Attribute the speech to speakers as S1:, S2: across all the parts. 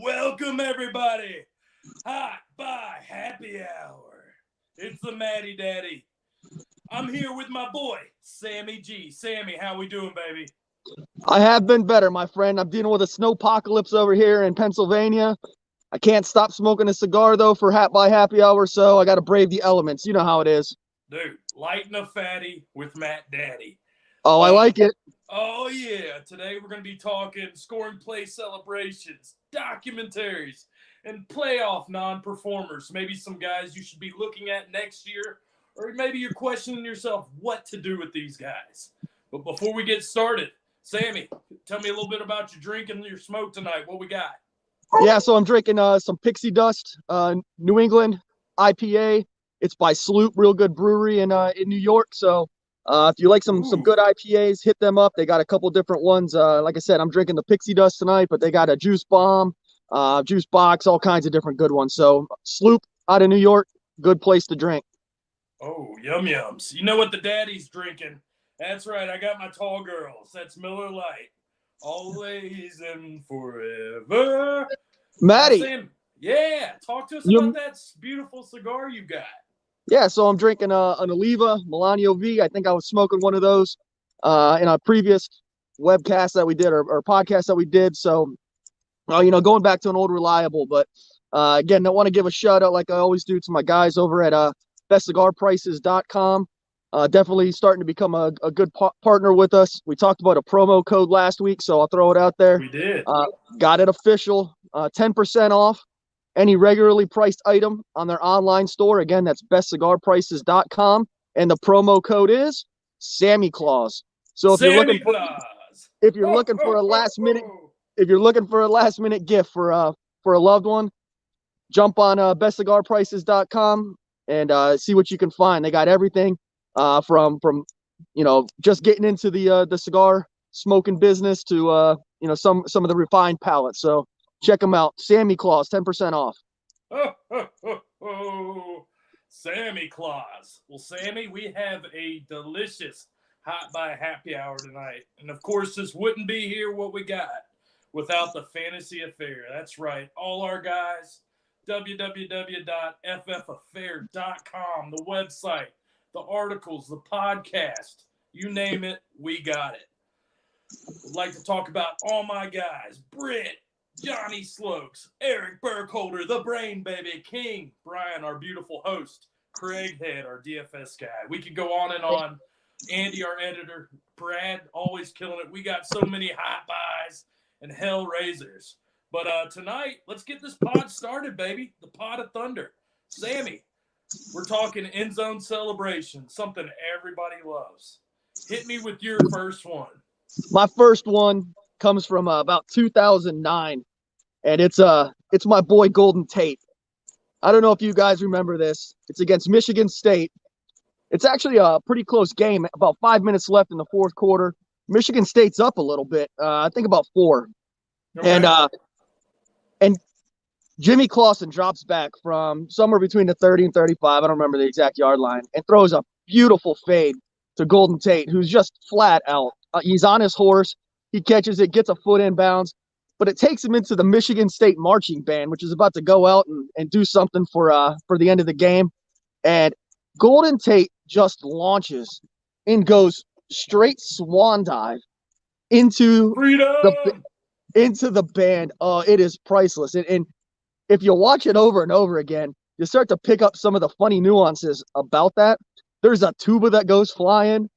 S1: Welcome everybody. Hot by happy hour. It's the MattyDaddy. I'm here with my boy, Sammy G. Sammy, how we doing, baby?
S2: I have been better, my friend. I'm dealing with a snowpocalypse over here in Pennsylvania. I can't stop smoking a cigar, though, for Hat by Happy Hour, so I got to brave the elements. You know how it is.
S1: Dude, lighten a fatty with Matt Daddy.
S2: Oh, I like it.
S1: Oh, yeah. Today we're going to be talking scoring play celebrations, documentaries, and playoff non-performers. Maybe some guys you should be looking at next year, or maybe you're questioning yourself what to do with these guys. But before we get started, Sammy, tell me a little bit about your drink and your smoke tonight. What we got?
S2: Yeah, so I'm drinking some Pixie Dust, New England IPA. It's by Sloop, real good brewery in New York. So if you like some good IPAs, hit them up. They got a couple different ones. Like I said, I'm drinking the Pixie Dust tonight, but they got a Juice Bomb, Juice Box, all kinds of different good ones. So Sloop out of New York, good place to drink.
S1: Oh, yum yums. You know what the daddy's drinking? That's right. I got my tall girls. That's Miller Lite. Always and forever.
S2: Matty,
S1: Sam, yeah, talk to us about that beautiful cigar you got.
S2: Yeah, so I'm drinking an Oliva Melanio V. I think I was smoking one of those in a previous webcast that we did or podcast that we did. So, going back to an old reliable. But again, I want to give a shout out like I always do to my guys over at bestcigarprices.com. Definitely starting to become a good partner with us. We talked about a promo code last week, so I'll throw it out there.
S1: We did.
S2: Got it official, 10% off any regularly priced item on their online store. Again, that's bestcigarprices.com. And the promo code is Sammy Claus. So if you're looking for a last minute gift for a loved one, jump on bestcigarprices.com and see what you can find. They got everything from just getting into the cigar smoking business to some of the refined palettes. So check them out. Sammy Claus, 10% off.
S1: Sammy Claus. Well, Sammy, we have a delicious Hot by Happy Hour tonight. And of course, this wouldn't be here what we got without the Fantasy Affair. That's right. All our guys, www.ffaffair.com, the website, the articles, the podcast, you name it, we got it. Would like to talk about all my guys, Britt, Johnny Slokes, Eric Burkholder, the Brain Baby, King, Brian, our beautiful host, Craig Head, our DFS guy. We could go on and on. Andy, our editor, Brad, always killing it. We got so many hot buys and hell raisers. But tonight, let's get this pod started, baby. The pod of thunder. Sammy, we're talking end zone celebration, something everybody loves. Hit me with your first one.
S2: My first one comes from about 2009, and it's my boy Golden Tate. I don't know if you guys remember this. It's against Michigan State. It's actually a pretty close game. About 5 minutes left in the fourth quarter. Michigan State's up a little bit. I think about 4. Okay. And Jimmy Clausen drops back from somewhere between the 30 and 35. I don't remember the exact yard line, and throws a beautiful fade to Golden Tate, who's just flat out. He's on his horse. He catches it, gets a foot in bounds, but it takes him into the Michigan State marching band, which is about to go out and do something for the end of the game. And Golden Tate just launches and goes straight swan dive into the band. Oh, it is priceless. And if you watch it over and over again, you start to pick up some of the funny nuances about that. There's a tuba that goes flying.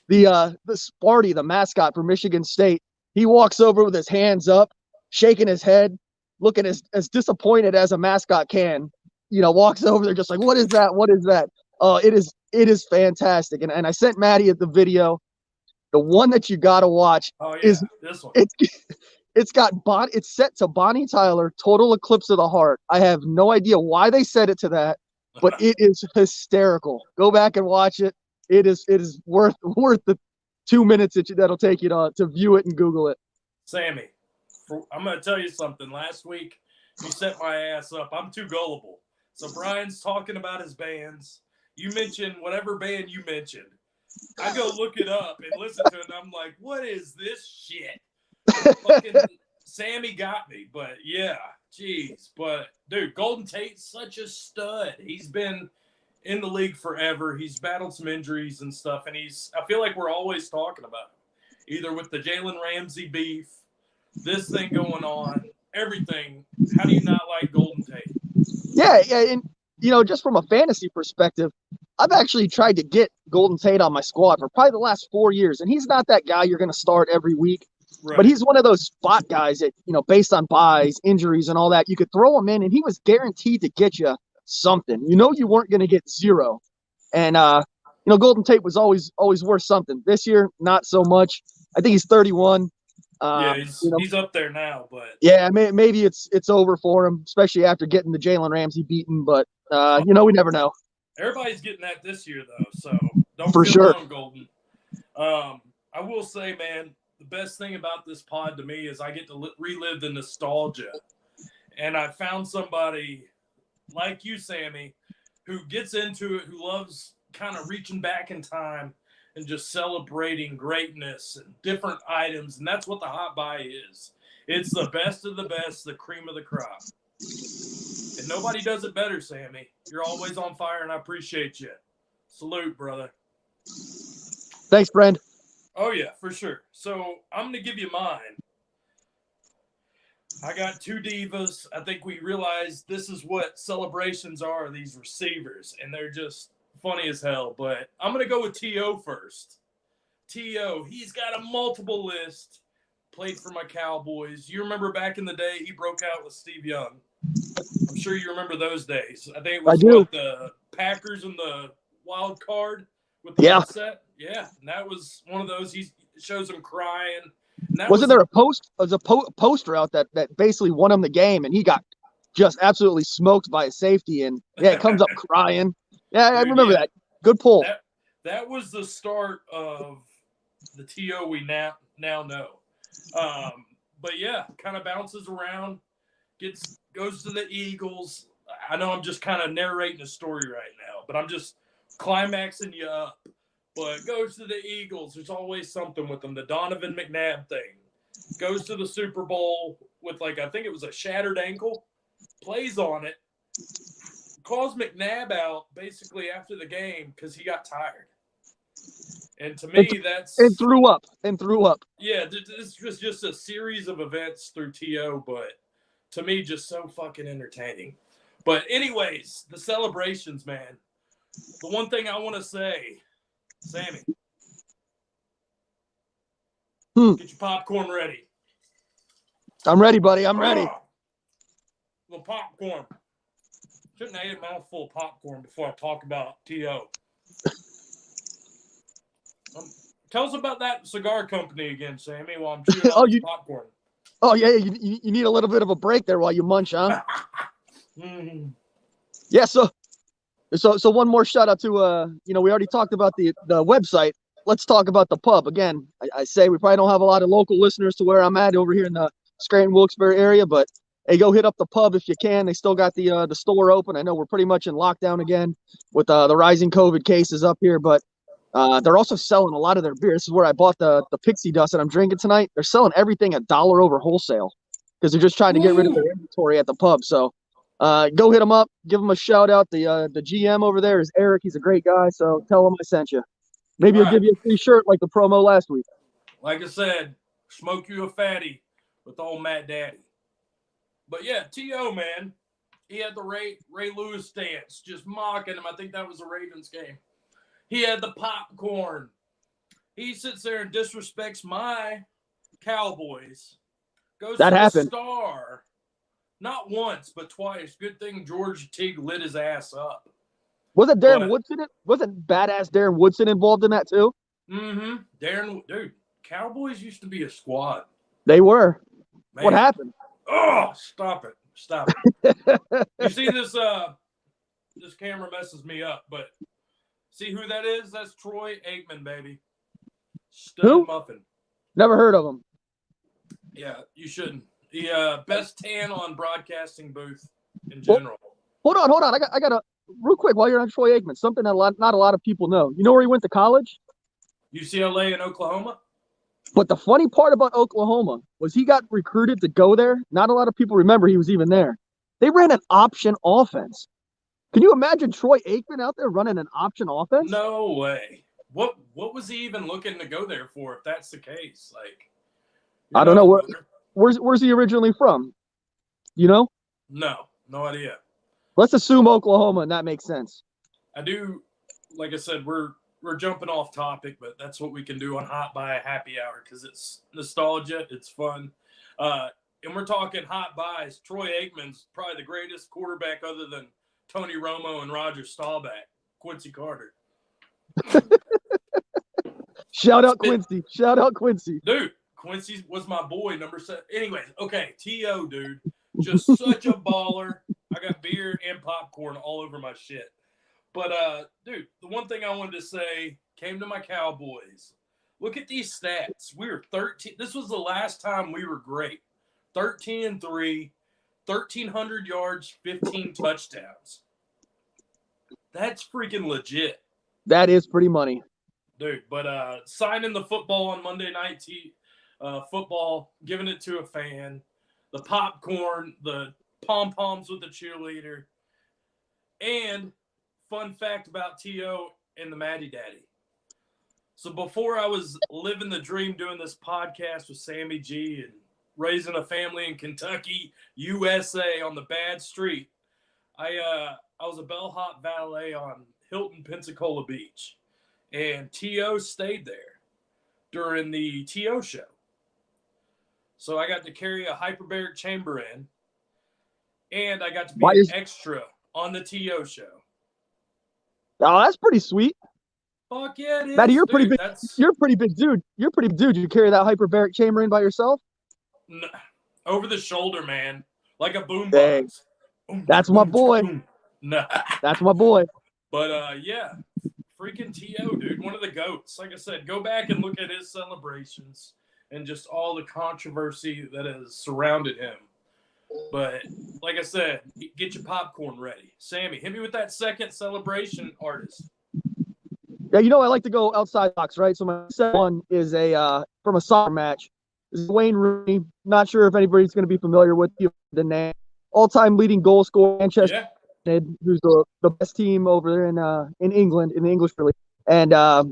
S2: The Sparty, the mascot for Michigan State, he walks over with his hands up, shaking his head, looking as disappointed as a mascot can. Walks over there just like, what is that? What is that? It is fantastic. And I sent Matty the video. The one that you gotta watch is
S1: this one.
S2: It's set to Bonnie Tyler, Total Eclipse of the Heart. I have no idea why they set it to that, but it is hysterical. Go back and watch it. It is worth the 2 minutes that'll take you to view it and Google it.
S1: Sammy, I'm going to tell you something. Last week, you set my ass up. I'm too gullible. So Brian's talking about his bands. You mentioned whatever band you mentioned. I go look it up and listen to it, and I'm like, what is this shit? Fucking Sammy got me, but yeah, jeez. But dude, Golden Tate's such a stud. He's been in the league forever. He's battled some injuries and stuff, and I feel like we're always talking about him, either with the Jalen Ramsey beef, this thing going on, everything. How do you not like Golden Tate?
S2: Yeah, and just from a fantasy perspective, I've actually tried to get Golden Tate on my squad for probably the last 4 years, and he's not that guy you're going to start every week. Right. But he's one of those spot guys that, based on buys, injuries, and all that, you could throw him in, and he was guaranteed to get you something. You weren't going to get zero. And, Golden Tate was always worth something. This year, not so much. I think he's 31.
S1: Yeah, he's up there now, but
S2: yeah, maybe it's over for him, especially after getting the Jalen Ramsey beaten. But we never know.
S1: Everybody's getting that this year, though, so don't
S2: for
S1: feel
S2: sure.
S1: wrong, Golden. I will say, man, the best thing about this pod to me is I get to relive the nostalgia, and I found somebody like you, Sammy, who gets into it, who loves kind of reaching back in time and just celebrating greatness and different items. And that's what the hot buy is. It's the best of the best, the cream of the crop. And nobody does it better, Sammy. You're always on fire, and I appreciate you. Salute, brother.
S2: Thanks, friend.
S1: Oh, yeah, for sure. So I'm going to give you mine. I got two divas. I think we realize this is what celebrations are, these receivers, and they're just funny as hell, but I'm going to go with T.O. first. T.O., he's got a multiple list, played for my Cowboys. You remember back in the day, he broke out with Steve Young. I'm sure you remember those days. I think it was the Packers and the wild card with the upset. Yeah, and that was one of those. He shows him crying.
S2: Wasn't there a poster out that basically won him the game, and he got just absolutely smoked by a safety, and it comes up crying. Yeah, I remember that. Good pull.
S1: That was the start of the T.O. we now know. But yeah, kind of bounces around, goes to the Eagles. I know I'm just kind of narrating a story right now, but I'm just climaxing you up. But goes to the Eagles. There's always something with them. The Donovan McNabb thing. Goes to the Super Bowl with, I think it was a shattered ankle. Plays on it. Calls McNabb out basically after the game because he got tired. And to me,
S2: And threw up.
S1: Yeah, this was just a series of events through T.O., but to me, just so fucking entertaining. But anyways, the celebrations, man. The one thing I want to say, Sammy, get your popcorn ready.
S2: I'm ready, buddy. I'm ready.
S1: The popcorn. Shouldn't I eat a mouthful of popcorn before I talk about T.O.? Tell us about that cigar company again, Sammy, while I'm chewing on this popcorn.
S2: Oh, yeah, you need a little bit of a break there while you munch, huh? Yeah, so one more shout out to, we already talked about the website. Let's talk about the pub. Again, I say we probably don't have a lot of local listeners to where I'm at over here in the Scranton-Wilkes-Barre area, but hey, go hit up the pub if you can. They still got the store open. I know we're pretty much in lockdown again with the rising COVID cases up here, but they're also selling a lot of their beer. This is where I bought the Pixie Dust that I'm drinking tonight. They're selling everything $1 over wholesale because they're just trying to get rid of their inventory at the pub. So go hit them up, give them a shout out. The GM over there is Eric. He's a great guy. So tell him I sent you. Maybe he'll give you a free shirt like the promo last week.
S1: Like I said, smoke you a fatty with old MattyDaddy. But yeah, T.O., man, he had the Ray Lewis stance, just mocking him. I think that was the Ravens game. He had the popcorn. He sits there and disrespects my Cowboys. Goes to the Star. Not once, but twice. Good thing George Teague lit his ass up.
S2: Wasn't Darren Woodson? Wasn't badass Darren Woodson involved in that too?
S1: Mm-hmm. Dude, Cowboys used to be a squad.
S2: They were. Man. What happened?
S1: Oh, stop it. You see this this camera messes me up, but see who that is? That's Troy Aikman, baby. Stud muffin.
S2: Never heard of him.
S1: Yeah, you shouldn't. The best tan on broadcasting booth in general.
S2: Hold on. I got a real quick while you're on Troy Aikman. Something that not a lot of people know. You know where he went to college?
S1: UCLA in Oklahoma.
S2: But the funny part about Oklahoma was he got recruited to go there. Not a lot of people remember he was even there. They ran an option offense. Can you imagine Troy Aikman out there running an option offense?
S1: No way. What was he even looking to go there for if that's the case? Like,
S2: I don't know. Where's he originally from? You know?
S1: No idea.
S2: Let's assume Oklahoma, and that makes sense.
S1: I do, like I said, we're jumping off topic, but that's what we can do on Hot Buy a Happy Hour because it's nostalgia, it's fun. And we're talking hot buys. Troy Aikman's probably the greatest quarterback other than Tony Romo and Roger Staubach, Quincy Carter.
S2: Shout out Quincy. Shout out Quincy.
S1: Dude, Quincy was my boy, number 7. Anyways, okay, T.O., dude. Just such a baller. I got beer and popcorn all over my shit. But, dude, the one thing I wanted to say came to my Cowboys. Look at these stats. We were 13. This was the last time we were great. 13-3, 1,300 yards, 15 touchdowns. That's freaking legit.
S2: That is pretty money.
S1: Dude, but signing the football on Monday Night Football, giving it to a fan, the popcorn, the pom-poms with the cheerleader, and fun fact about T.O. and the MattyDaddy. So before I was living the dream doing this podcast with Sammy G and raising a family in Kentucky, USA on the bad street, I was a bellhop valet on Hilton Pensacola Beach. And T.O. stayed there during the T.O. show. So I got to carry a hyperbaric chamber in, and I got to be an extra on the T.O. show.
S2: Oh, that's pretty sweet.
S1: Fuck yeah, it is.
S2: Matty, you're
S1: dude,
S2: pretty big. You're a pretty big dude. You're a pretty big dude. You carry that hyperbaric chamber in by yourself?
S1: No, over the shoulder, man. Like a boombox.
S2: That's my boy.
S1: Nah.
S2: That's my boy.
S1: But, yeah. Freaking T.O., dude, one of the GOATs. Like I said, go back and look at his celebrations and just all the controversy that has surrounded him. But like I said, get your popcorn ready. Sammy, hit me with that second celebration artist.
S2: Yeah, I like to go outside the box, right? So my second one is from a soccer match. This is Wayne Rooney. Not sure if anybody's going to be familiar with the name. All-time leading goal scorer, Manchester. Yeah. Who's the best team over there in England, in the English League. And they're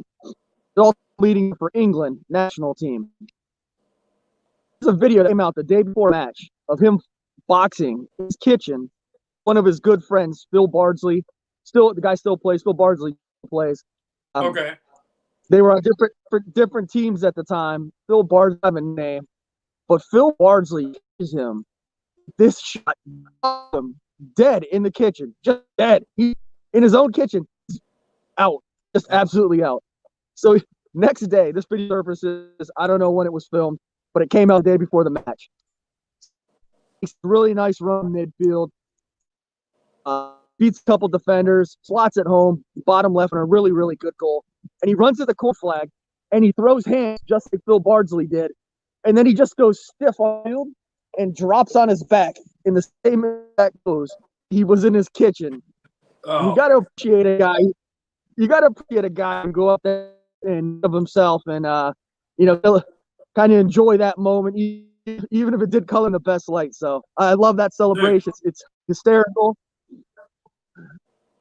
S2: all leading for England national team. There's a video that came out the day before the match of him boxing in his kitchen. One of his good friends, Phil Bardsley, the guy still plays. Phil Bardsley plays.
S1: Okay.
S2: They were on different teams at the time. Phil Bardsley, I have a name, but Phil Bardsley is him. This shot, dead in the kitchen, just dead. He in his own kitchen, out, just absolutely out. So next day, this video surfaces. I don't know when it was filmed, but it came out the day before the match. It's a really nice run midfield. Beats a couple defenders, slots it home, bottom left, and a really, really good goal. And he runs to the corner flag, and he throws hands just like Phil Bardsley did. And then he just goes stiff on the field and drops on his back in the same exact pose he was in his kitchen. Oh. You got to appreciate a guy. You got to appreciate a guy who go up there and of himself and, kind of enjoy that moment, even if it did color in the best light. So I love that celebration. It's hysterical.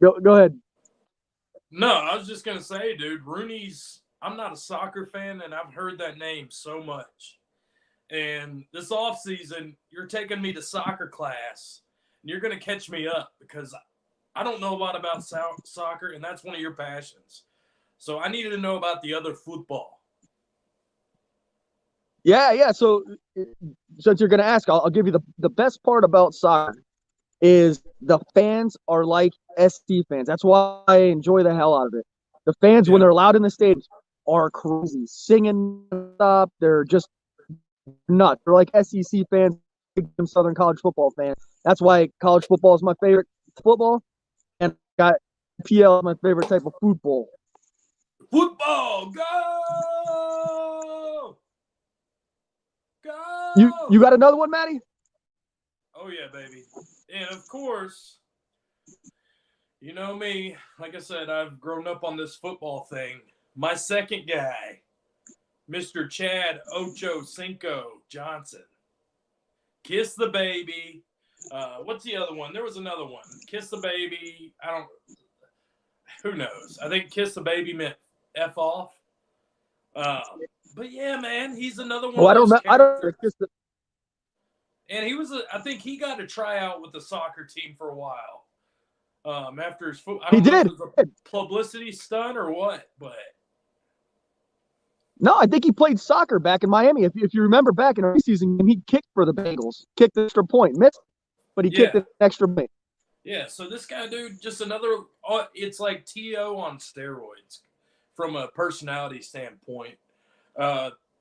S2: Go ahead.
S1: No, I was just going to say, dude, I'm not a soccer fan, and I've heard that name so much. And this offseason, you're taking me to soccer class, and you're going to catch me up because I don't know a lot about soccer, and that's one of your passions. So I needed to know about the other football.
S2: Yeah. So since you're going to ask, I'll give you the best part about soccer is the fans are like SC fans. That's why I enjoy the hell out of it. The fans, when they're loud in the stadium, are crazy, singing up. They're just nuts. They're like SEC fans, Southern college football fans. That's why college football is my favorite football, and got PL is my favorite type of football.
S1: Football, go!
S2: You got another one, Matty?
S1: Oh yeah, baby. And of course, you know me, like I said, I've grown up on this football thing. My second guy, Mr. Chad Ocho Cinco Johnson. Kiss the Baby. What's the other one? There was another one. Kiss the Baby. Who knows? I think Kiss the Baby meant F off. But yeah, man, he's another one of those characters. And I think he got to try out with the soccer team for a while. After his foot, I don't know if it was a publicity stunt or what, but
S2: no, I think he played soccer back in Miami. If you remember back in the season, he kicked for the Bengals, kicked the extra point, missed, but he kicked an extra point.
S1: Yeah, so this guy, dude, just another. It's like T.O. on steroids from a personality standpoint.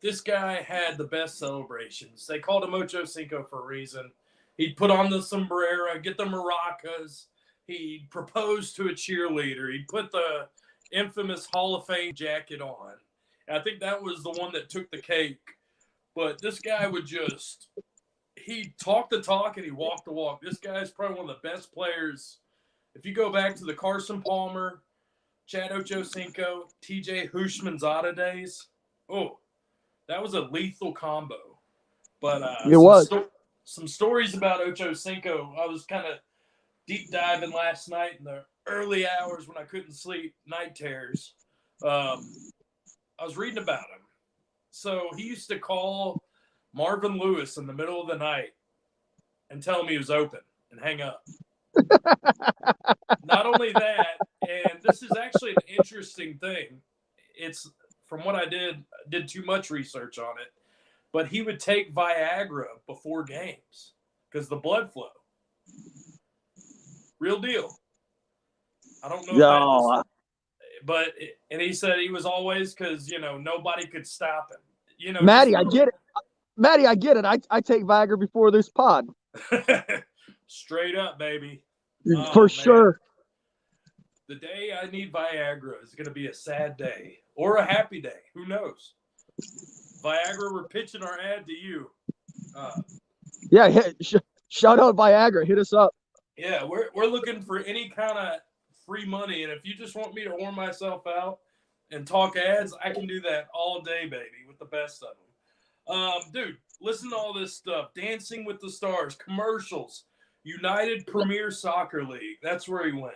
S1: This guy had the best celebrations. They called him Ocho Cinco for a reason. He'd put on the sombrero, get the maracas. He'd propose to a cheerleader. He'd put the infamous Hall of Fame jacket on. And I think that was the one that took the cake. But this guy he talked the talk and he walked the walk. This guy is probably one of the best players. If you go back to the Carson Palmer, Chad Ochocinco, TJ Hushmanzada days, that was a lethal combo. But
S2: it was.
S1: Some stories about Ochocinco. I was kind of deep diving last night in the early hours when I couldn't sleep, night terrors. I was reading about him. So he used to call Marvin Lewis in the middle of the night and tell him he was open and hang up. Not only that, and this is actually an interesting thing. It's from what I did too much research on it, but he would take Viagra before games because the blood flow. Real deal. I don't know. And he said he was always because nobody could stop him.
S2: Matty, I get it. Matty, I get it. I take Viagra before this pod.
S1: Straight up, baby.
S2: For sure.
S1: The day I need Viagra is going to be a sad day or a happy day. Who knows? Viagra, we're pitching our ad to you.
S2: Shout out Viagra. Hit us up.
S1: Yeah, we're looking for any kind of free money. And if you just want me to warm myself out and talk ads, I can do that all day, baby, with the best of them. Dude, listen to all this stuff. Dancing with the Stars, commercials, United Premier Soccer League. That's where he went.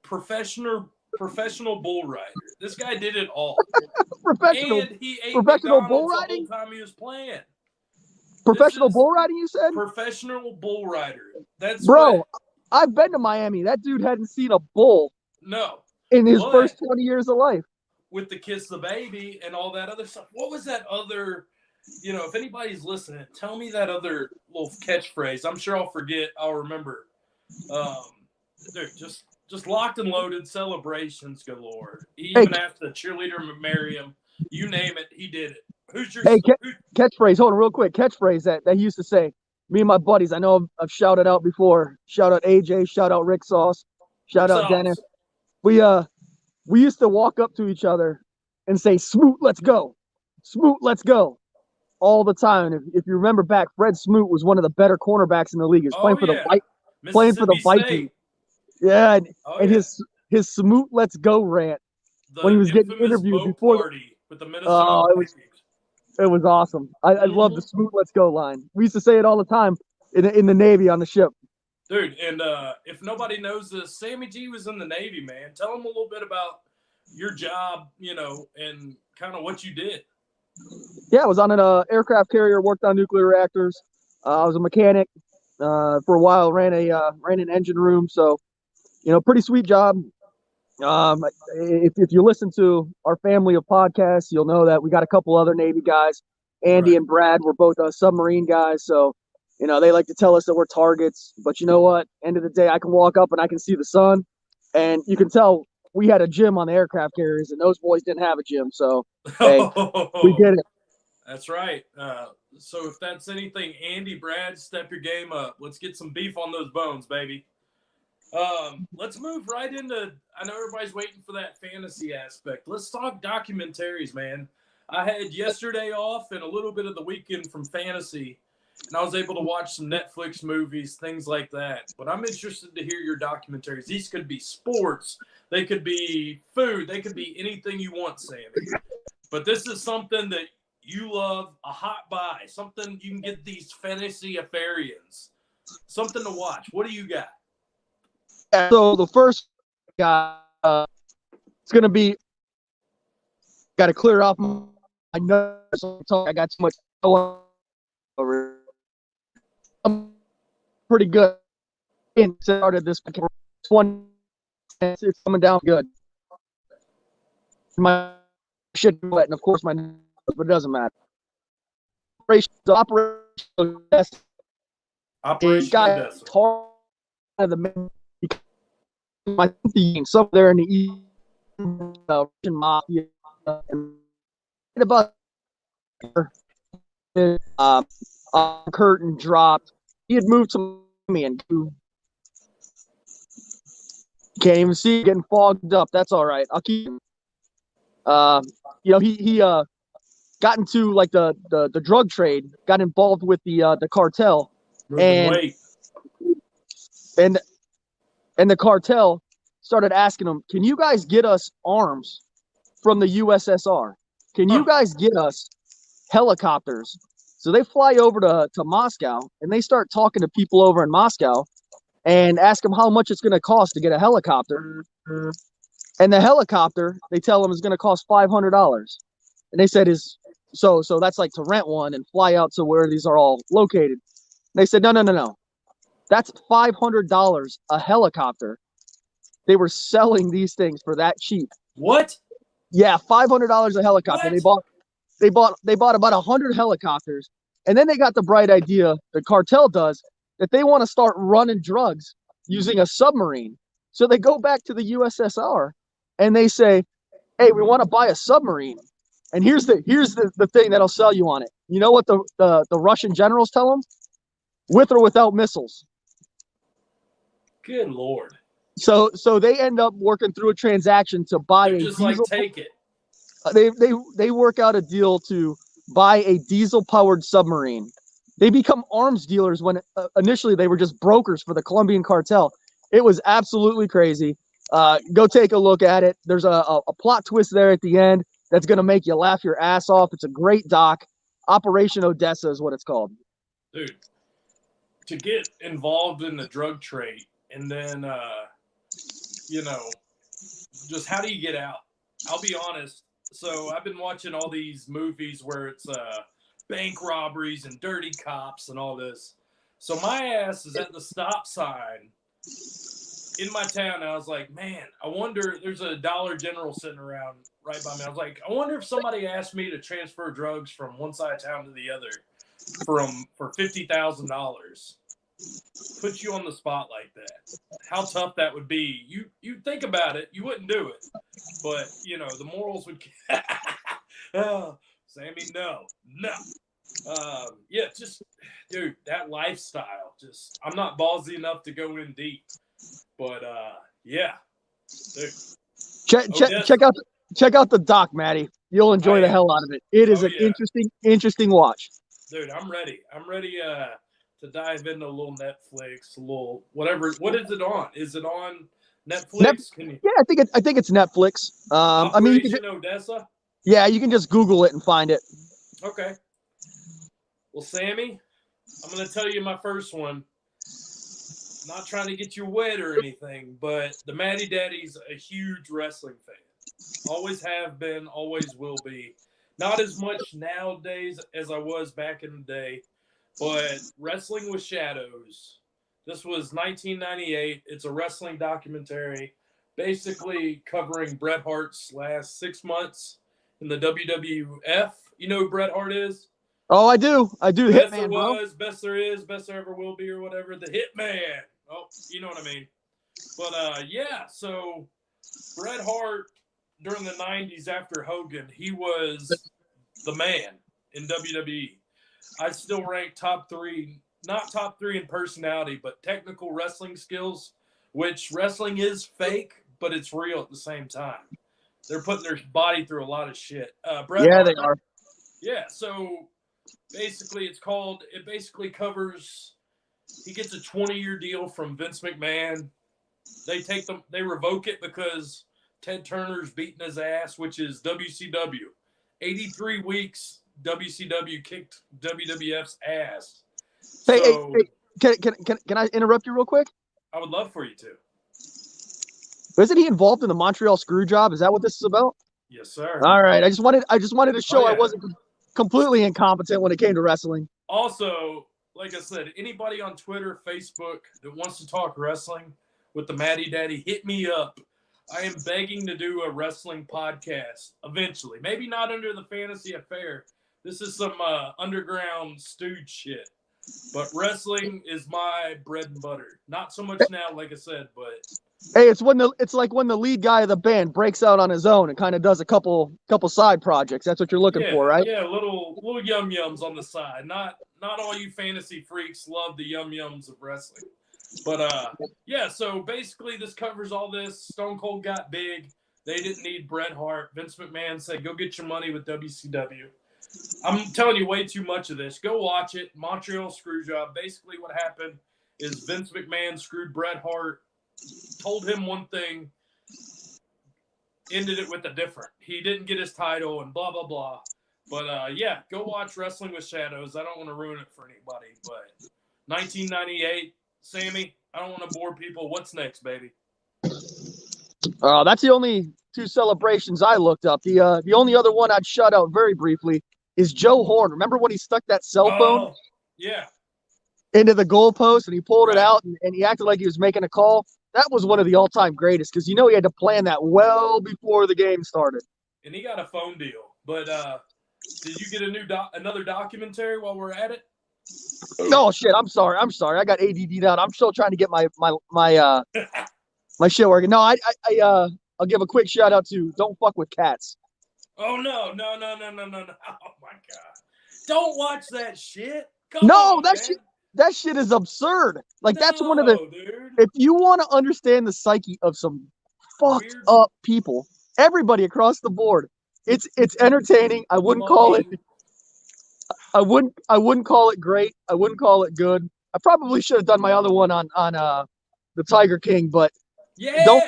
S1: Professional bull rider. This guy did it all. And he ate McDonald's bull riding the whole time he was playing.
S2: Professional bull riding, you said?
S1: Professional bull rider. That's
S2: I've been to Miami. That dude hadn't seen a bull.
S1: No.
S2: In his first 20 years of life.
S1: With the Kiss the Baby and all that other stuff. What was that other, if anybody's listening, tell me that other little catchphrase. I'm sure I'll forget. I'll remember. Dude, just locked and loaded celebrations galore. He even asked the cheerleader to marry him. You name it, he did it.
S2: Catchphrase. Hold on, real quick. Catchphrase that he used to say. Me and my buddies. I know I've shouted out before. Shout out AJ. Shout out Rick Sauce. Shout out Dennis. We used to walk up to each other and say, "Smoot, let's go. Smoot, let's go." All the time. And if you remember back, Fred Smoot was one of the better cornerbacks in the league. He was playing for the Vikings. Yeah, and his Smoot, let's go rant when he was getting interviewed before
S1: with the Minnesota Vikings.
S2: It was awesome. I love the Smoot, let's go line. We used to say it all the time in the Navy on the ship.
S1: Dude, and if nobody knows this, Sammy G was in the Navy, man. Tell them a little bit about your job, and kind of what you did.
S2: Yeah, I was on an aircraft carrier, worked on nuclear reactors. I was a mechanic for a while, ran an engine room. So, pretty sweet job. If you listen to our family of podcasts, you'll know that we got a couple other Navy guys. Andy and Brad were both submarine guys. So, they like to tell us that we're targets. But you know what? End of the day, I can walk up and I can see the sun. And you can tell we had a gym on the aircraft carriers, and those boys didn't have a gym. So, hey, we get it.
S1: That's right. So if that's anything, Andy, Brad, step your game up. Let's get some beef on those bones, baby. Let's move right into, I know everybody's waiting for that fantasy aspect. Let's talk documentaries, man. I had yesterday off and a little bit of the weekend from fantasy, and I was able to watch some Netflix movies, things like that. But I'm interested to hear your documentaries. These could be sports. They could be food. They could be anything you want, Sammy. But this is something that you love, a hot buy, something you can get these fantasy affarians, something to watch. What do you got?
S2: Yeah, so the first guy, it's gonna be got to clear off my notes. I got too much over. I'm pretty good. And started this one. It's coming down good. My shit wet, and of course my nose, but it doesn't matter. Operation Odessa. A
S1: Operation
S2: guy
S1: Odessa.
S2: tore the main. My team somewhere there in the East, Russian mafia, and about curtain dropped. He had moved to me and can't even see it, getting fogged up. That's all right. I'll keep him. He got into like the drug trade, got involved with the cartel,
S1: Moving weight.
S2: and the cartel started asking him, "Can you guys get us arms from the USSR? Can you guys get us helicopters?" So they fly over to Moscow and they start talking to people over in Moscow and ask them how much it's going to cost to get a helicopter. And the helicopter, they tell them, is going to cost $500. And they said, so that's like to rent one and fly out to where these are all located. And they said, no. That's $500 a helicopter. They were selling these things for that cheap.
S1: What?
S2: Yeah, $500 a helicopter.
S1: What?
S2: They bought about 100 helicopters, and then they got the bright idea, the cartel does, that they want to start running drugs using a submarine. So they go back to the USSR and they say, "Hey, we want to buy a submarine." And here's the thing that'll sell you on it. You know what the Russian generals tell them? With or without missiles.
S1: Good Lord.
S2: So they end up working through a transaction to buy
S1: They're
S2: a
S1: just
S2: diesel.
S1: like, take it.
S2: They work out a deal to buy a diesel-powered submarine. They become arms dealers when initially they were just brokers for the Colombian cartel. It was absolutely crazy. Go take a look at it. There's a plot twist there at the end that's going to make you laugh your ass off. It's a great doc. Operation Odessa is what it's called.
S1: Dude, to get involved in the drug trade and then, just how do you get out? I'll be honest. So I've been watching all these movies where it's bank robberies and dirty cops and all this. So my ass is at the stop sign in my town. And I was like, man, I wonder, there's a Dollar General sitting around right by me. I was like, I wonder if somebody asked me to transfer drugs from one side of town to the other for $50,000. Put you on the spot like that. How tough that would be. You think about it, you wouldn't do it. But, the morals would... Sammy, no. Just, dude, that lifestyle, I'm not ballsy enough to go in deep. But, yeah. Dude.
S2: Check out the doc, Matty. You'll enjoy the hell out of it. It is an interesting watch.
S1: Dude, I'm ready. I'm ready to dive into a little Netflix, a little whatever. What is it on? Is it on Netflix?
S2: Yeah, I think it's Netflix.
S1: Operation Odessa?
S2: Yeah, you can just Google it and find it.
S1: Okay. Well, Sammy, I'm going to tell you my first one. Not trying to get you wet or anything, but the MattyDaddy's a huge wrestling fan. Always have been, always will be. Not as much nowadays as I was back in the day, but Wrestling with Shadows. This was 1998. It's a wrestling documentary basically covering Bret Hart's last 6 months in the WWF. You know who Bret Hart is?
S2: Oh, I do.
S1: Best
S2: Hitman,
S1: there
S2: bro.
S1: was, best there is, best there ever will be, or whatever. The Hitman. Oh, you know what I mean. But, so Bret Hart during the 90s after Hogan, he was the man in WWE. I still rank top three, not top three in personality, but technical wrestling skills, which wrestling is fake, but it's real at the same time. They're putting their body through a lot of shit. Bret Hart,
S2: they are.
S1: Yeah, so basically it basically covers, he gets a 20-year deal from Vince McMahon. They revoke it because Ted Turner's beating his ass, which is WCW. 83 weeks, WCW kicked WWF's ass.
S2: Hey,
S1: So
S2: can I interrupt you real quick?
S1: I would love for you to.
S2: Isn't he involved in the Montreal screw job? Is that what this is about?
S1: Yes, sir.
S2: All right. I just wanted to show
S1: Oh, yeah.
S2: I wasn't completely incompetent when it came to wrestling.
S1: Also, like I said, anybody on Twitter, Facebook that wants to talk wrestling with the MattyDaddy, hit me up. I am begging to do a wrestling podcast eventually. Maybe not under the Fantasy Affair. This is some underground stooge shit. But wrestling is my bread and butter. Not so much now, like I said, but
S2: Hey, it's like when the lead guy of the band breaks out on his own and kind of does a couple side projects. That's what you're looking for, right?
S1: Yeah, little yum yums on the side. Not all you fantasy freaks love the yum yums of wrestling. But yeah, so basically this covers all this. Stone Cold got big. They didn't need Bret Hart. Vince McMahon said, go get your money with WCW. I'm telling you way too much of this. Go watch it. Montreal Screwjob. Basically what happened is Vince McMahon screwed Bret Hart, told him one thing, ended it with a different. He didn't get his title and blah, blah, blah. But yeah, go watch Wrestling with Shadows. I don't want to ruin it for anybody. But 1998, Sammy, I don't want to bore people. What's next, baby?
S2: That's the only two celebrations I looked up. The only other one I'd shut out very briefly is Joe Horn. Remember when he stuck that cell phone into the goalpost and he pulled it out and he acted like he was making a call? That was one of the all-time greatest because he had to plan that well before the game started.
S1: And he got a phone deal. But did you get another documentary while we're at it?
S2: Oh shit! I'm sorry. I got ADD out. I'm still trying to get my shit working. No, I'll give a quick shout out to Don't Fuck with Cats.
S1: Oh no! Oh my god! Don't watch that shit.
S2: That shit is absurd. Like that's one of the.
S1: Dude.
S2: If you want to understand the psyche of some fucked up people, everybody across the board, it's entertaining. I wouldn't call it great. I wouldn't call it good. I probably should have done my other one on the Tiger King, but
S1: yeah, now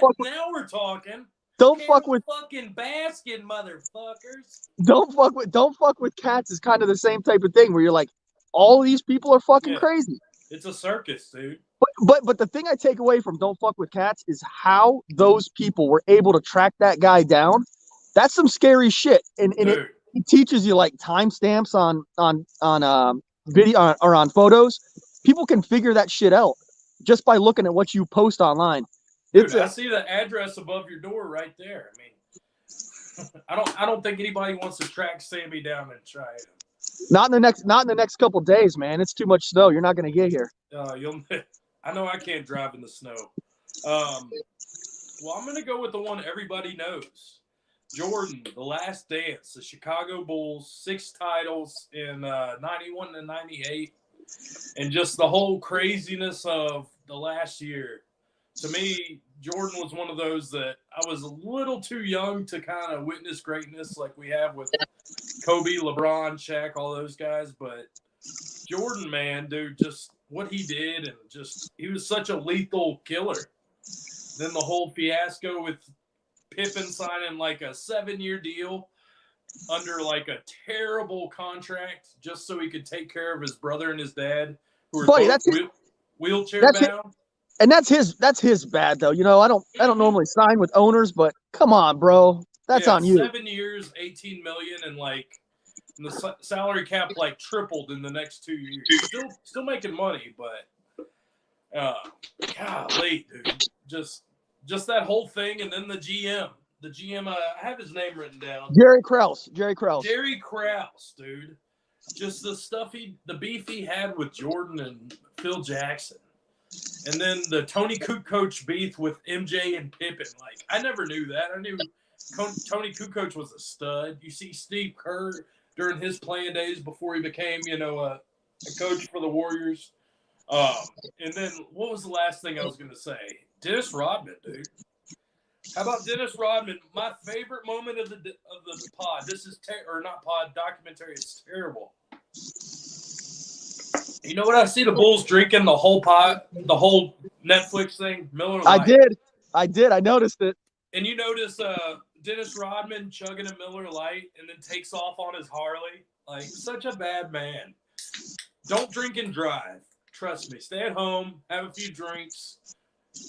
S1: we're talking.
S2: Don't fuck with
S1: fucking basket, motherfuckers.
S2: Don't fuck with Cats is kind of the same type of thing where you're like, all these people are fucking crazy.
S1: It's a circus, dude.
S2: But the thing I take away from Don't Fuck with Cats is how those people were able to track that guy down. That's some scary shit, and it teaches you like timestamps on video or on photos. People can figure that shit out just by looking at what you post online.
S1: Dude, I see the address above your door right there. I mean, I don't think anybody wants to track Sammy down and try it.
S2: Not in the next couple days, man. It's too much snow. You're not gonna get here.
S1: I know I can't drive in the snow. Well, I'm gonna go with the one everybody knows. Jordan, The Last Dance, the Chicago Bulls, 6 titles in 91 to 98, and just the whole craziness of the last year. To me, Jordan was one of those that I was a little too young to kind of witness greatness like we have with Kobe, LeBron, Shaq, all those guys. But Jordan, man, dude, just what he did, and just he was such a lethal killer. Then the whole fiasco with Pippen signing like a 7-year deal under like a terrible contract just so he could take care of his brother and his dad who were both wheelchair bound.
S2: And that's his bad though. I don't normally sign with owners, but come on, bro. That's on you.
S1: 7 years, $18 million, and the salary cap like tripled in the next 2 years. Still making money, but golly, dude. Just that whole thing, and then the GM. The GM, I have his name written down.
S2: Jerry Krause,
S1: dude. Just the beef he had with Jordan and Phil Jackson. And then the Tony Kukoc beef with MJ and Pippen. Like, I never knew that. I knew Tony Kukoc was a stud. You see Steve Kerr during his playing days before he became, a coach for the Warriors. And then what was the last thing I was going to say? Dennis Rodman, dude. How about Dennis Rodman? My favorite moment of the pod. This is not pod, documentary. It's terrible. You know what? I see the Bulls drinking the whole pot, the whole Netflix thing. Miller Lite.
S2: I did. I noticed it.
S1: And you notice Dennis Rodman chugging a Miller Lite and then takes off on his Harley. Like, such a bad man. Don't drink and drive. Trust me. Stay at home, have a few drinks,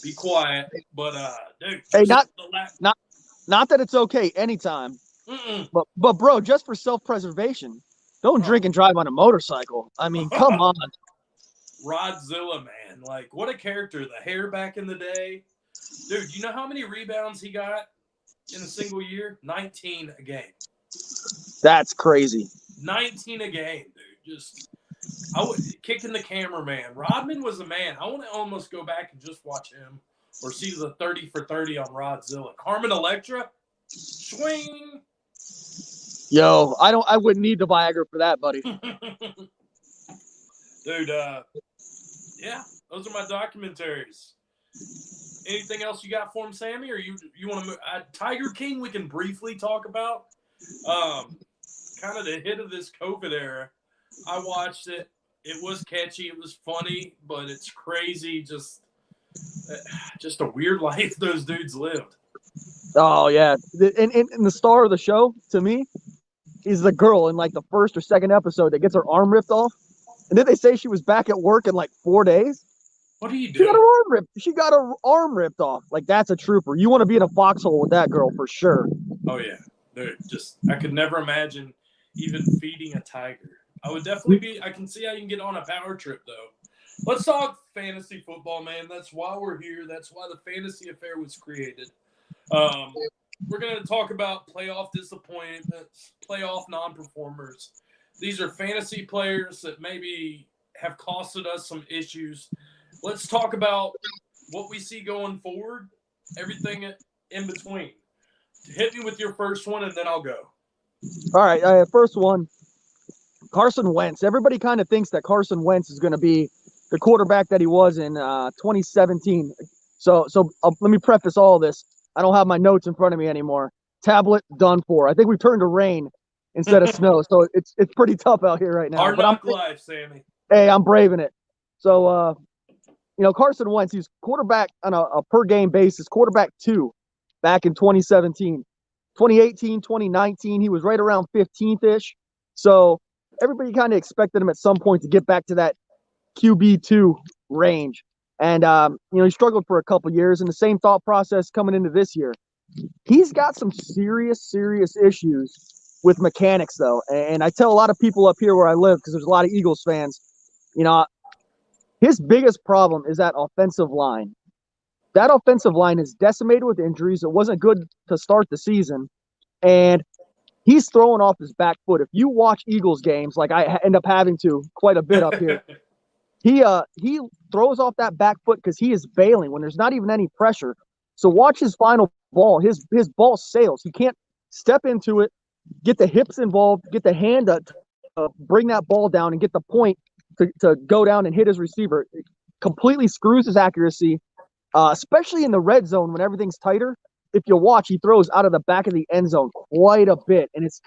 S1: be quiet. But dude,
S2: Hey, not that it's okay anytime. But bro, just for self-preservation, don't drink and drive on a motorcycle. I mean, come on.
S1: Rodzilla, man. Like, what a character. The hair back in the day. Dude, you know how many rebounds he got in a single year? 19 a game.
S2: That's crazy.
S1: 19 a game, dude. I would kicking the cameraman. Rodman was a man. I want to almost go back and just watch him or see the 30 for 30 on Rodzilla. Carmen Electra, swing.
S2: Yo, I wouldn't need the Viagra for that, buddy.
S1: Dude, yeah, those are my documentaries. Anything else you got for him, Sammy? Or you want to move? Tiger King, we can briefly talk about. Kind of the hit of this COVID era. I watched it. It was catchy. It was funny, but it's crazy. Just a weird life those dudes lived.
S2: Oh, yeah. And the star of the show, to me, is the girl in like the first or second episode that gets her arm ripped off. And then they say she was back at work in like 4 days.
S1: What are you
S2: She
S1: doing?
S2: got her arm ripped. She got her arm ripped off. Like, that's a trooper. You want to be in a foxhole with that girl for sure.
S1: Oh, yeah. Dude, I could never imagine even feeding a tiger. I would definitely be. I can see how you can get on a power trip, though. Let's talk fantasy football, man. That's why we're here. That's why the fantasy affair was created. We're going to talk about playoff disappointments, playoff non-performers. These are fantasy players that maybe have costed us some issues. Let's talk about what we see going forward, everything in between. Hit me with your first one, and then I'll go.
S2: All right, first one, Carson Wentz. Everybody kind of thinks that Carson Wentz is going to be the quarterback that he was in 2017. So let me preface all this. I don't have my notes in front of me anymore. Tablet done for. I think we turned to rain instead of snow, so it's pretty tough out here right now.
S1: Hard knock life, Sammy.
S2: Hey, I'm braving it. So, Carson Wentz, he's quarterback on a per-game basis, quarterback 2 back in 2017. 2018, 2019, he was right around 15th-ish. So everybody kind of expected him at some point to get back to that QB2 range. And, he struggled for a couple years, and the same thought process coming into this year. He's got some serious issues with mechanics, though. And I tell a lot of people up here where I live, because there's a lot of Eagles fans, his biggest problem is that offensive line. That offensive line is decimated with injuries. It wasn't good to start the season. And he's throwing off his back foot. If you watch Eagles games, like I end up having to quite a bit up here, he throws off that back foot because he is bailing when there's not even any pressure. So watch his final ball. His ball sails. He can't step into it, get the hips involved, get the hand to bring that ball down and get the point to go down and hit his receiver. It completely screws his accuracy, especially in the red zone when everything's tighter. If you watch, he throws out of the back of the end zone quite a bit, and it's,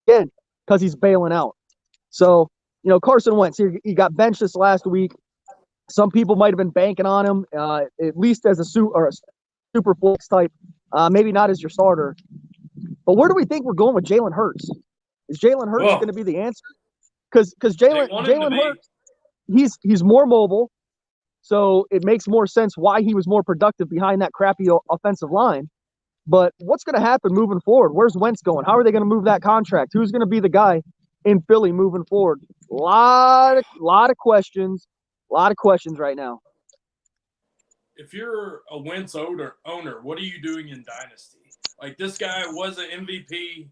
S2: again, because he's bailing out. So, Carson Wentz, he got benched this last week. Some people might have been banking on him, at least as a super flex type, maybe not as your starter. But where do we think we're going with Jalen Hurts? Is Jalen Hurts going to be the answer? Because Jalen Hurts, he's more mobile, so it makes more sense why he was more productive behind that crappy offensive line. But what's going to happen moving forward? Where's Wentz going? How are they going to move that contract? Who's going to be the guy in Philly moving forward? Lot of questions right now.
S1: If you're a Wentz owner, what are you doing in Dynasty? Like, this guy was an MVP.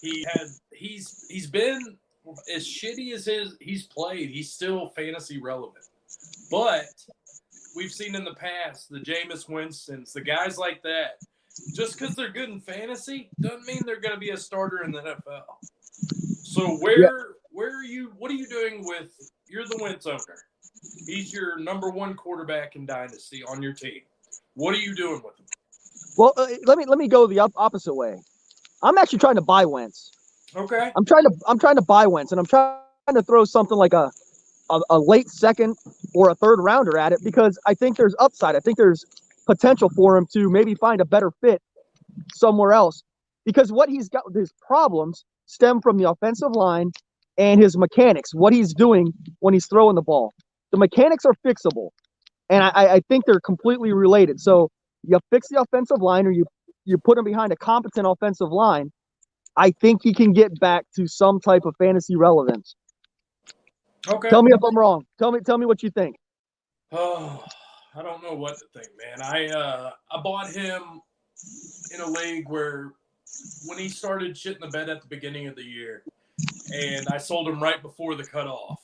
S1: He's been as shitty as he's played. He's still fantasy relevant. But we've seen in the past the Jameis Winstons, the guys like that. Just because they're good in fantasy doesn't mean they're going to be a starter in the NFL. So where are you? What are you doing with? You're the Wentz owner. He's your number one quarterback in Dynasty on your team. What are you doing with him?
S2: Well, let me go the opposite way. I'm actually trying to buy Wentz.
S1: Okay.
S2: I'm trying to buy Wentz, and I'm trying to throw something like a late second or a third rounder at it because I think there's upside. I think there's potential for him to maybe find a better fit somewhere else, because what he's got, his problems stem from the offensive line and his mechanics, what he's doing when he's throwing the ball. The mechanics are fixable, and I think they're completely related. So you fix the offensive line, or you put him behind a competent offensive line. I think he can get back to some type of fantasy relevance.
S1: Okay.
S2: Tell me if I'm wrong. Tell me what you think.
S1: Oh, I don't know what to think, man. I bought him in a league where when he started shitting the bed at the beginning of the year, and I sold him right before the cutoff.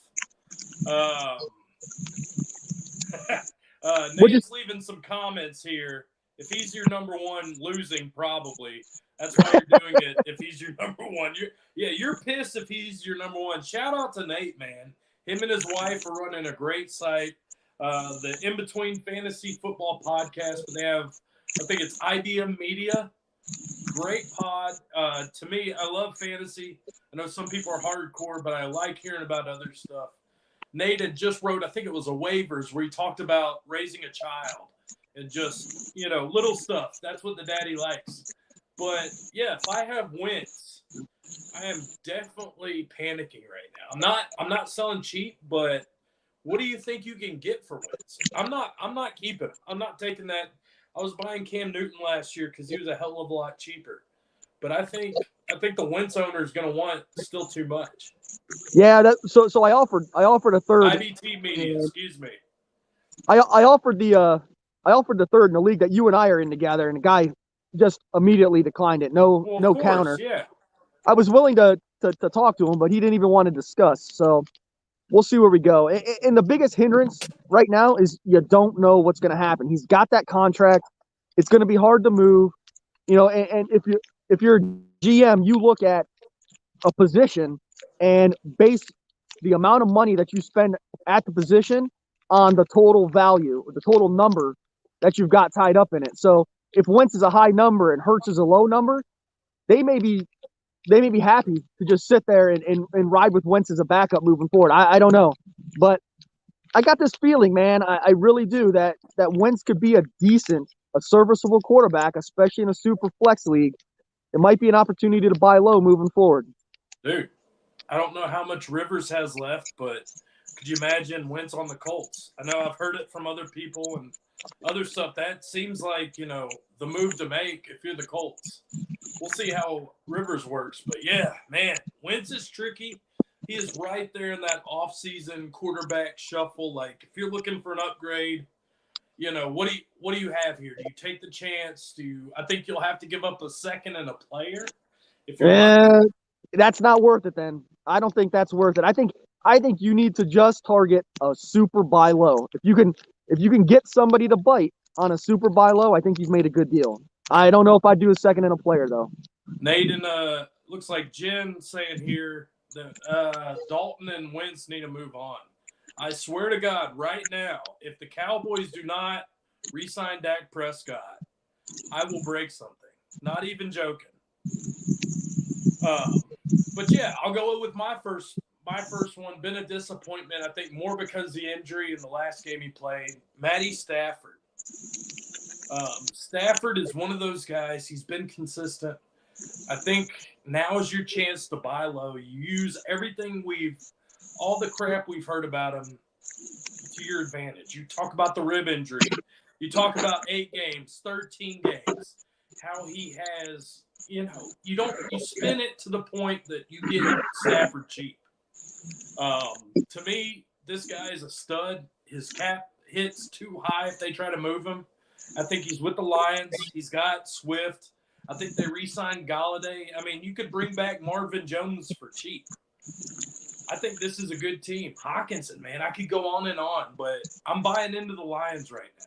S1: Nate's leaving some comments here. If he's your number one, losing probably. That's why you're doing it. If he's your number one, you're pissed if he's your number one. Shout out to Nate, man. Him and his wife are running a great site, the In Between Fantasy Football podcast. But they have, I think it's IBM Media. Great pod. To me, I love fantasy. I know some people are hardcore, but I like hearing about other stuff. Nate had just wrote, I think it was a waivers, where he talked about raising a child and just, little stuff. That's what the daddy likes. But, yeah, if I have Wentz, I am definitely panicking right now. I'm not selling cheap, but what do you think you can get for Wentz? I'm not keeping him. I'm not taking that. I was buying Cam Newton last year because he was a hell of a lot cheaper. But I think the Wentz owner is going to want still too much.
S2: Yeah, so I offered a third.
S1: IBT Media, excuse me.
S2: I offered the third in the league that you and I are in together, and the guy just immediately declined it. No counter.
S1: Yeah.
S2: I was willing to talk to him, but he didn't even want to discuss. So we'll see where we go. And the biggest hindrance right now is you don't know what's going to happen. He's got that contract. It's going to be hard to move. And if you're GM, you look at a position and base the amount of money that you spend at the position on the total value, or the total number that you've got tied up in it. So if Wentz is a high number and Hurts is a low number, they may be happy to just sit there and ride with Wentz as a backup moving forward. I don't know. But I got this feeling, man, I really do, that Wentz could be a serviceable quarterback, especially in a super flex league. It might be an opportunity to buy low moving forward.
S1: Dude, I don't know how much Rivers has left, but could you imagine Wentz on the Colts? I know I've heard it from other people and other stuff. That seems like, the move to make if you're the Colts. We'll see how Rivers works. But, yeah, man, Wentz is tricky. He is right there in that offseason quarterback shuffle. Like, if you're looking for an upgrade, what do you have here? Do you take the chance? I think you'll have to give up a second and a player?
S2: That's not worth it then. I don't think that's worth it. I think you need to just target a super buy low. If you can get somebody to bite on a super buy low, I think you've made a good deal. I don't know if I'd do a second and a player though.
S1: Nate and looks like Jen saying here that Dalton and Wentz need to move on. I swear to God, right now, if the Cowboys do not re-sign Dak Prescott, I will break something. Not even joking. But yeah, I'll go with my first one. Been a disappointment, I think, more because of the injury in the last game he played. Matty Stafford. Stafford is one of those guys. He's been consistent. I think now is your chance to buy low. You use all the crap we've heard about him to your advantage. You talk about the rib injury. You talk about 8 games, 13 games, how he has, you spin it to the point that you get Stafford cheap. To me, this guy is a stud. His cap hits too high if they try to move him. I think he's with the Lions. He's got Swift. I think they re-signed Galladay. I mean, you could bring back Marvin Jones for cheap. I think this is a good team. Hawkinson, man, I could go on and on, but I'm buying into the Lions right now.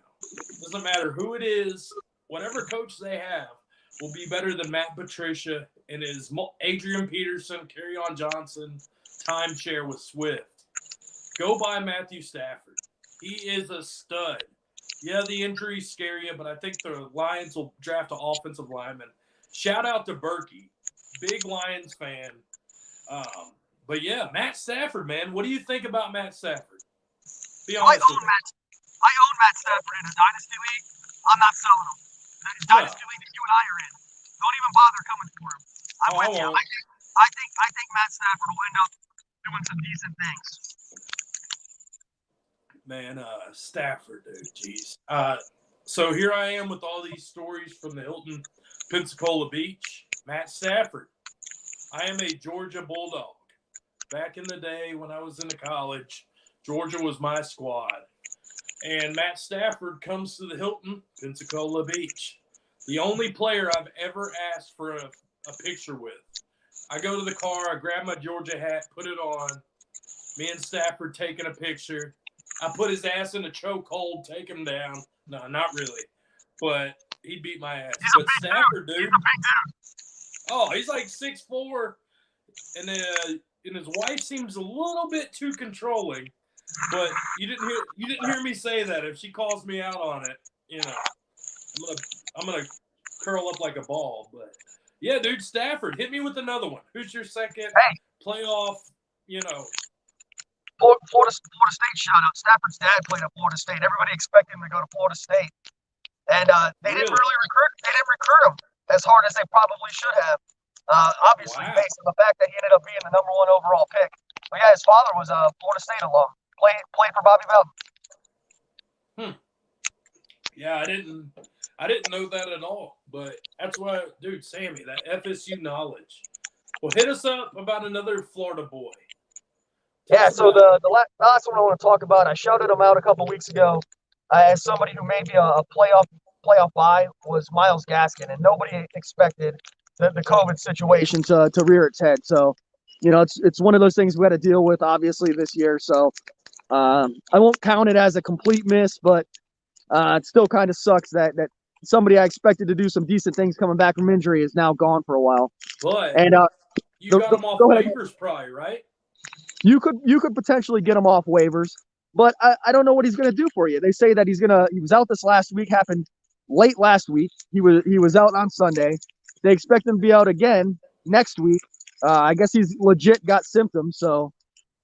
S1: Doesn't matter who it is, whatever coach they have will be better than Matt Patricia and his Adrian Peterson, Kerryon Johnson timeshare with Swift. Go buy Matthew Stafford. He is a stud. Yeah, the injuries scare you, but I think the Lions will draft an offensive lineman. Shout out to Berkey, big Lions fan. But yeah, Matt Stafford, man. What do you think about Matt Stafford? Be honest with me.
S2: I own Matt Stafford in a dynasty league. I'm not selling him. The dynasty league that you and I are in, Don't even bother coming for him. I'm with you.
S1: won't.
S2: I think Matt Stafford will end up doing some decent things.
S1: Man, Stafford, dude, jeez. So here I am with all these stories from the Hilton Pensacola Beach. Matt Stafford. I am a Georgia Bulldog. Back in the day when I was in college, Georgia was my squad. And Matt Stafford comes to the Hilton Pensacola Beach. The only player I've ever asked for a picture with. I go to the car, I grab my Georgia hat, put it on. Me and Stafford taking a picture. I put his ass in a chokehold, take him down. No, not really. But he beat my ass. But Stafford, dude. Oh, he's like 6'4", and his wife seems a little bit too controlling. But you didn't hear me say that. If she calls me out on it, you know, I'm gonna curl up like a ball. But yeah, dude, Stafford, hit me with another one. Who's your second playoff? You know,
S2: Florida State shout out. Stafford's dad played at Florida State. Everybody expected him to go to Florida State, and they didn't really recruit. They didn't recruit him as hard as they probably should have. Obviously, based on the fact that he ended up being the #1 overall pick. But yeah, his father was a Florida State alum. Played for Bobby Bowden.
S1: Yeah, I didn't know that at all. But that's why, dude, Sammy, that FSU knowledge. Well, hit us up about another Florida boy.
S2: Yeah, so the last one I want to talk about, I shouted him out a couple weeks ago as somebody who made me a playoff bye, was Myles Gaskin, and nobody expected the COVID situation to rear its head. So, you know, it's one of those things we had to deal with, obviously, this year. So I won't count it as a complete miss, but it still kind of sucks that somebody I expected to do some decent things coming back from injury is now gone for a while.
S1: But
S2: and
S1: you got him off waivers, probably, right?
S2: You could potentially get him off waivers, but I don't know what he's going to do for you. They say that he was out this last week, happened late last week. He was out on Sunday. They expect him to be out again next week. I guess he's legit got symptoms, so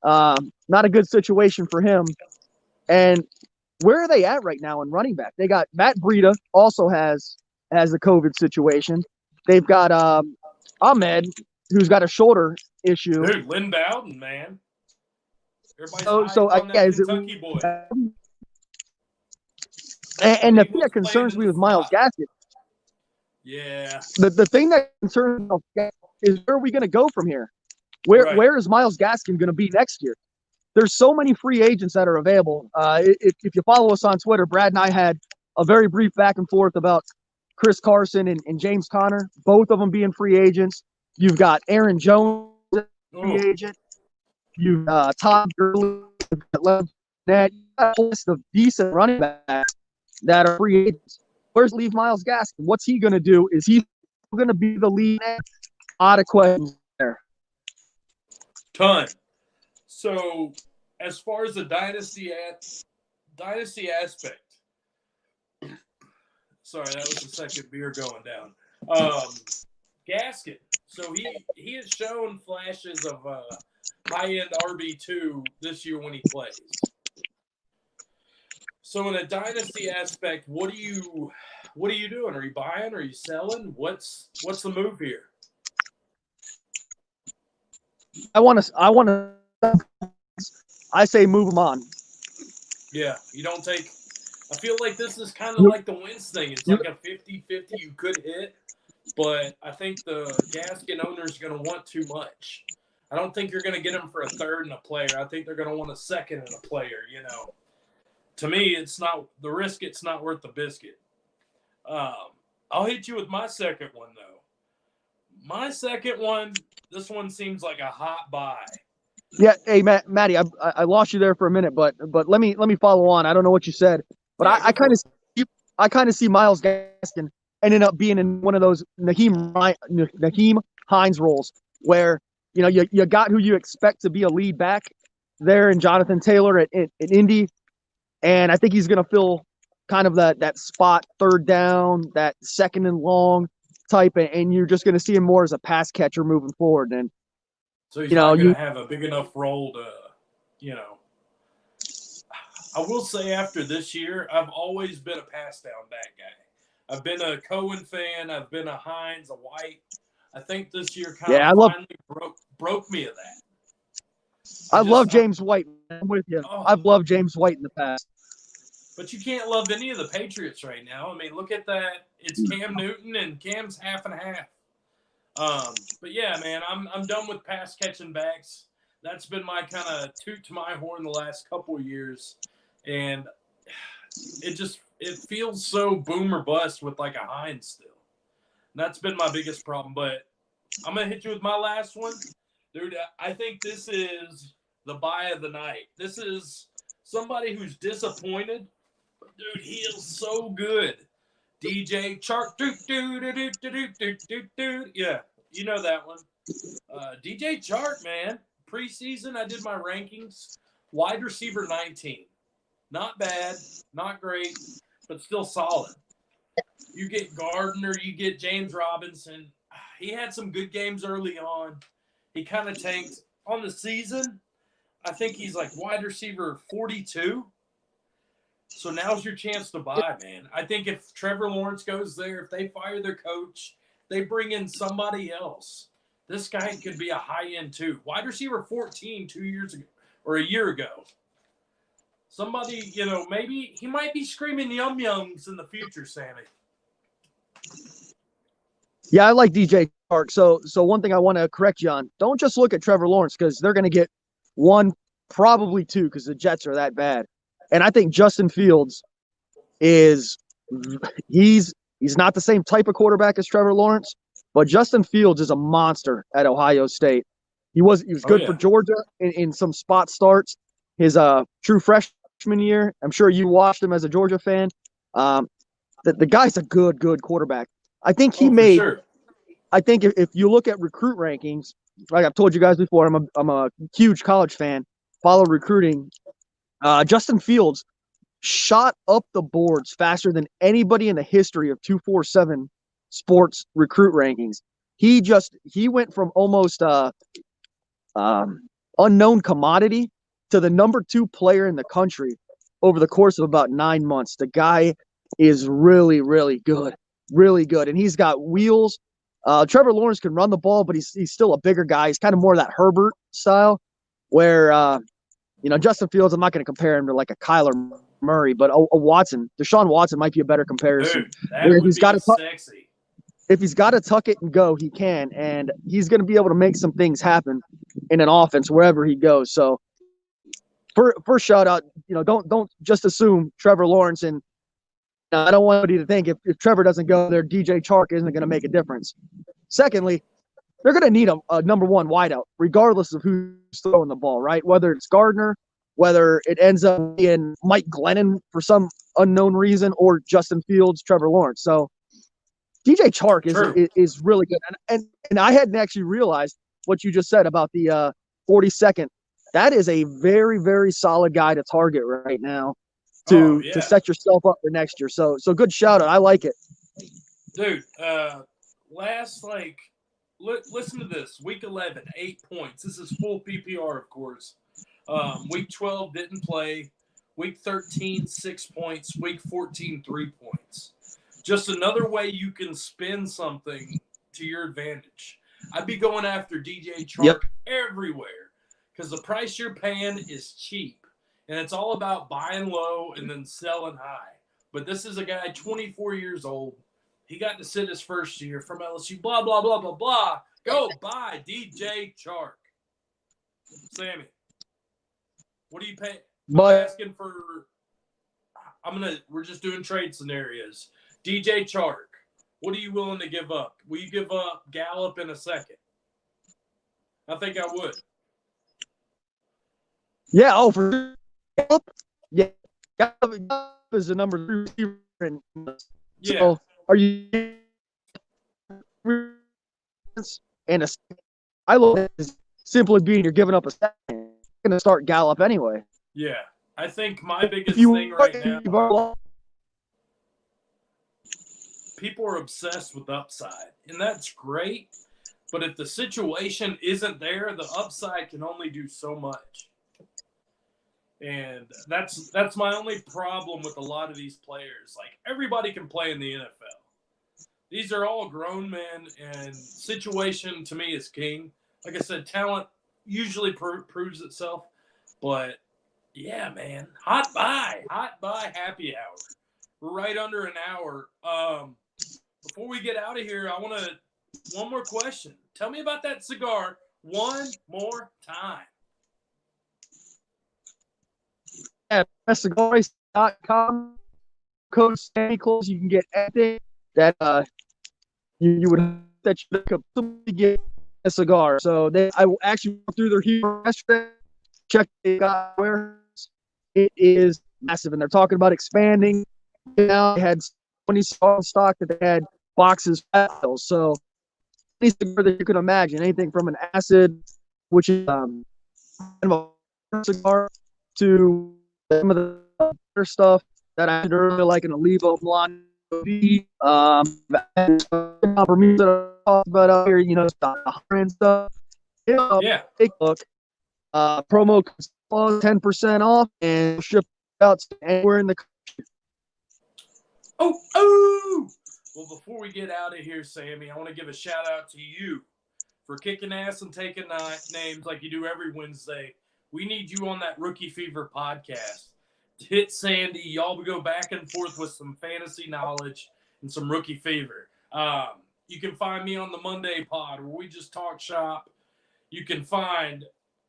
S2: not a good situation for him. And where are they at right now in running back? They got Matt Breida also has the COVID situation. They've got Ahmed, who's got a shoulder issue.
S1: Dude, Lynn Bowden, man.
S2: So
S1: on that Kentucky boy.
S2: And the thing that concerns me with Myles Gaskin, the thing that concerns me is where are we going to go from here? Where is Myles Gaskin going to be next year? There's so many free agents that are available. If you follow us on Twitter, Brad and I had a very brief back and forth about Chris Carson and James Conner, both of them being free agents. You've got Aaron Jones, free agent. You've Todd Gurley, that list of decent running backs that are free agents. Where's leave Myles Gaskin? What's he going to do? Is he going to be the lead? A lot of questions there.
S1: Ton. So, as far as the dynasty aspect, sorry, that was the second beer going down. Gaskin. So he has shown flashes of high-end RB2 this year when he plays. So in a dynasty aspect, what are you doing? Are you buying? Are you selling? What's the move here?
S2: I say move him on.
S1: Yeah, you don't take. I feel like this is kind of like the Wentz thing. It's like a 50-50 you could hit, but I think the Gaskin owner is going to want too much. I don't think you're going to get him for a third and a player. I think they're going to want a second and a player, you know. To me, it's not the risk. It's not worth the biscuit. I'll hit you with my second one, though. My second one, this one seems like a hot buy.
S2: Yeah, hey, Matty, I lost you there for a minute, but let me follow on. I don't know what you said, but yeah, I kind of see Myles Gaskin ending up being in one of those Naheem Hines roles where you got who you expect to be a lead back there in Jonathan Taylor at Indy, and I think he's going to fill kind of that spot, third down, that second and long type, and you're just going to see him more as a pass catcher moving forward. And
S1: so he's not going to have a big enough role to, I will say after this year, I've always been a pass down back guy. I've been a Cohen fan. I've been a Hines, a White. I think this year kind
S2: Yeah,
S1: of finally broke me of that.
S2: I love James White. I'm with you.
S1: Oh,
S2: I've loved James White in the past.
S1: but you can't love any of the Patriots right now. I mean, look at that. It's Cam Newton, and Cam's half and half. But yeah, man, I'm done with pass catching backs. That's been my kind of toot to my horn the last couple of years, and it feels so boom or bust with like a Hines still. And that's been my biggest problem. But I'm gonna hit you with my last one, dude. I think this is the buy of the night. This is somebody who's disappointed, but dude, he is so good. DJ Chark, yeah, you know that one. DJ Chark, man. Preseason, I did my rankings. Wide receiver 19. Not bad, not great, but still solid. You get Gardner, you get James Robinson. He had some good games early on. He kind of tanked on the season. I think he's like wide receiver 42. So now's your chance to buy, man. I think if Trevor Lawrence goes there, if they fire their coach, they bring in somebody else. This guy could be a high end too. Wide receiver 14 2 years ago or a year ago. Somebody, maybe he might be screaming yum yums in the future, Sammy.
S2: Yeah, I like DJ Chark. So one thing I want to correct you on: don't just look at Trevor Lawrence because they're going to get one, probably two, because the Jets are that bad. And I think Justin Fields he's not the same type of quarterback as Trevor Lawrence, but Justin Fields is a monster at Ohio State. He was good for Georgia in some spot starts. His true freshman year, I'm sure you watched him as a Georgia fan. The guy's a good quarterback. I think he made. Sure. I think if you look at recruit rankings, like I've told you guys before, I'm a huge college fan. Follow recruiting. Justin Fields shot up the boards faster than anybody in the history of 247 sports recruit rankings. He went from almost unknown commodity to the number 2 player in the country over the course of about 9 months. The guy is really, really good. Really good. And he's got wheels. Trevor Lawrence can run the ball, but he's still a bigger guy. He's kind of more of that Herbert style where, Justin Fields, I'm not going to compare him to like a Kyler Murray, but a Watson, Deshaun Watson might be a better comparison.
S1: Dude, that would be sexy.
S2: If he's got to tuck it and go, he can, and he's going to be able to make some things happen in an offense wherever he goes. So, first shout out, don't just assume Trevor Lawrence, and I don't want anybody to think if Trevor doesn't go there, DJ Chark isn't going to make a difference. Secondly, they're going to need a number 1 wideout, regardless of who's throwing the ball, right? Whether it's Gardner, whether it ends up being Mike Glennon for some unknown reason, or Justin Fields, Trevor Lawrence. So DJ Chark is really good. And I hadn't actually realized what you just said about the 42nd. That is a very, very solid guy to target right now to set yourself up for next year. So good shout out. I like it.
S1: Dude, listen to this. Week 11, 8 points. This is full PPR, of course. Week 12 didn't play. Week 13, 6 points. Week 14, 3 points. Just another way you can spin something to your advantage. I'd be going after DJ Chark everywhere because the price you're paying is cheap. And it's all about buying low and then selling high. But this is a guy 24 years old. He got to sit his first year from LSU, blah, blah, blah, blah, blah. Go buy DJ Chark. Sammy, what are you paying? I'm asking for we're just doing trade scenarios. DJ Chark, what are you willing to give up? Will you give up Gallup in a second? I think I would.
S2: Yeah, for Gallup. Yeah, Gallup is the number 3 receiver. So are you and I love it simply being you're giving up a second. You're going to start Gallup anyway.
S1: Yeah, I think my biggest thing right now, people are obsessed with upside, and that's great. But if the situation isn't there, the upside can only do so much. And that's my only problem with a lot of these players. Like, everybody can play in the NFL. These are all grown men, and situation to me is king. Like I said, talent usually proves itself, but yeah, man, hot buy happy hour. We're right under an hour. Before we get out of here, I want to one more question. Tell me about that cigar one more time.
S2: Yeah, cigars.com. Code Sammy Close. You can get anything that you would that you could possibly get a cigar. So I actually went through their Houston yesterday, checked the warehouse. It is massive, and they're talking about expanding. Now they had 20 cigars in stock that they had boxes filled. So any cigar that you can imagine, anything from an acid, which is kind of a cigar, to some of the other stuff that I did earlier, like an Olivo Blonde. For me that I talked about out here, the and stuff.
S1: Yeah.
S2: Take a look. Promo 10% off and ship out anywhere in the country.
S1: Oh! Well, before we get out of here, Sammy, I want to give a shout out to you for kicking ass and taking names like you do every Wednesday. We need you on that Rookie Fever podcast. Hit Sandy. Y'all will go back and forth with some fantasy knowledge and some Rookie Fever. You can find me on the Monday pod where we just talk shop. You can find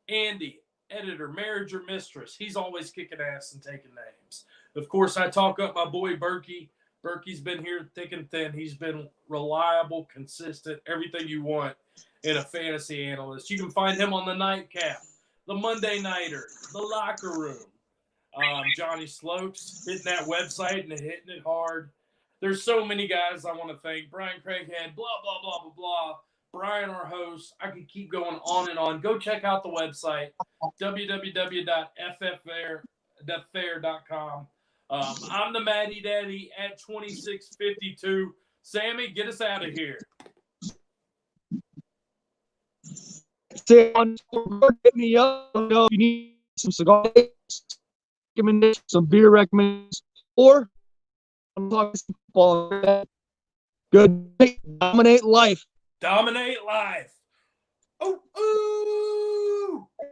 S1: Andy, editor, marriage or mistress. He's always kicking ass and taking names. Of course, I talk up my boy Berkey. Berkey's been here thick and thin. He's been reliable, consistent, everything you want in a fantasy analyst. You can find him on the Nightcap, the Monday Nighter, the Locker Room. Johnny Slopes hitting that website and hitting it hard. There's so many guys I want to thank. Brian Craighead, blah, blah, blah, blah, blah. Brian, our host. I could keep going on and on. Go check out the website, www.fffair.com. I'm the MattyDaddy at 2652. Sammy, get us out of here.
S2: Hit me up. If you need some cigar recommendations, some beer recommendations, or I'm talking football. Good. Dominate life.
S1: Dominate life. Oh, ooh.